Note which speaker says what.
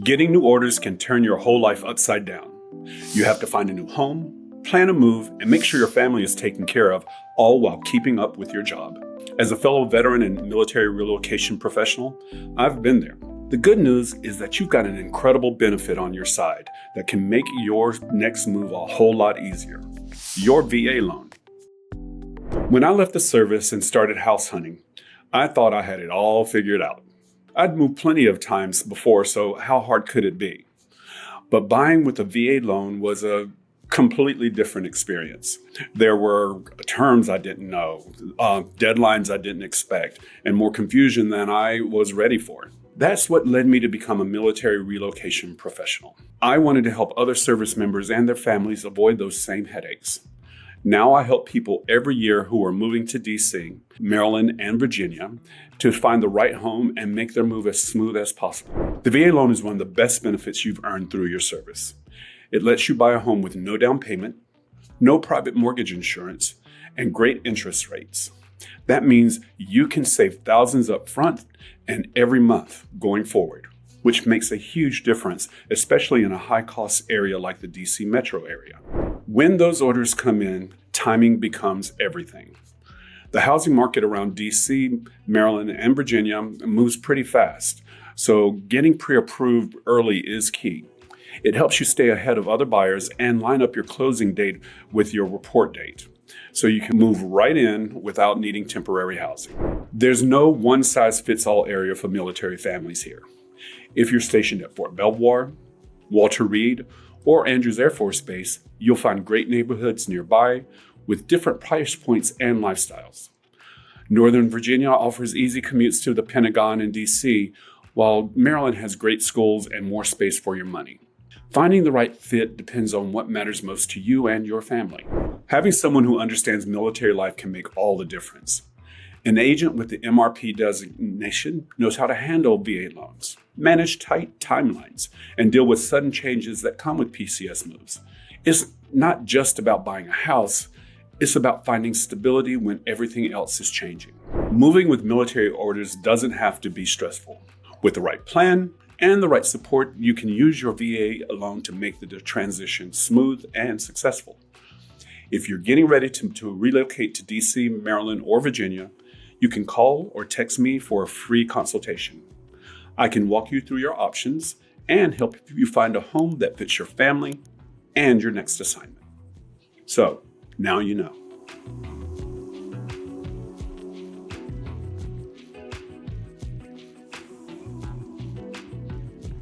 Speaker 1: Getting new orders can turn your whole life upside down. You have to find a new home, plan a move, and make sure your family is taken care of, all while keeping up with your job. As a fellow veteran and military relocation professional, I've been there. The good news is that you've got an incredible benefit on your side that can make your next move a whole lot easier. Your VA loan. When I left the service and started house hunting, I thought I had it all figured out. I'd moved plenty of times before, so how hard could it be? But buying with a VA loan was a completely different experience. There were terms I didn't know, deadlines I didn't expect, and more confusion than I was ready for. That's what led me to become a military relocation professional. I wanted to help other service members and their families avoid those same headaches. Now I help people every year who are moving to DC, Maryland, and Virginia to find the right home and make their move as smooth as possible. The VA loan is one of the best benefits you've earned through your service. It lets you buy a home with no down payment, no private mortgage insurance, and great interest rates. That means you can save thousands up front and every month going forward, which makes a huge difference, especially in a high-cost area like the DC metro area. When those orders come in, timing becomes everything. The housing market around DC, Maryland, and Virginia moves pretty fast, so getting pre-approved early is key. It helps you stay ahead of other buyers and line up your closing date with your report date, so you can move right in without needing temporary housing. There's no one-size-fits-all area for military families here. If you're stationed at Fort Belvoir, Walter Reed, or Andrews Air Force Base, you'll find great neighborhoods nearby with different price points and lifestyles. Northern Virginia offers easy commutes to the Pentagon and DC, while Maryland has great schools and more space for your money. Finding the right fit depends on what matters most to you and your family. Having someone who understands military life can make all the difference. An agent with the MRP designation knows how to handle VA loans, manage tight timelines, and deal with sudden changes that come with PCS moves. It's not just about buying a house, it's about finding stability when everything else is changing. Moving with military orders doesn't have to be stressful. With the right plan and the right support, you can use your VA loan to make the transition smooth and successful. If you're getting ready to relocate to DC, Maryland, or Virginia, you can call or text me for a free consultation. I can walk you through your options and help you find a home that fits your family and your next assignment. So, now you know.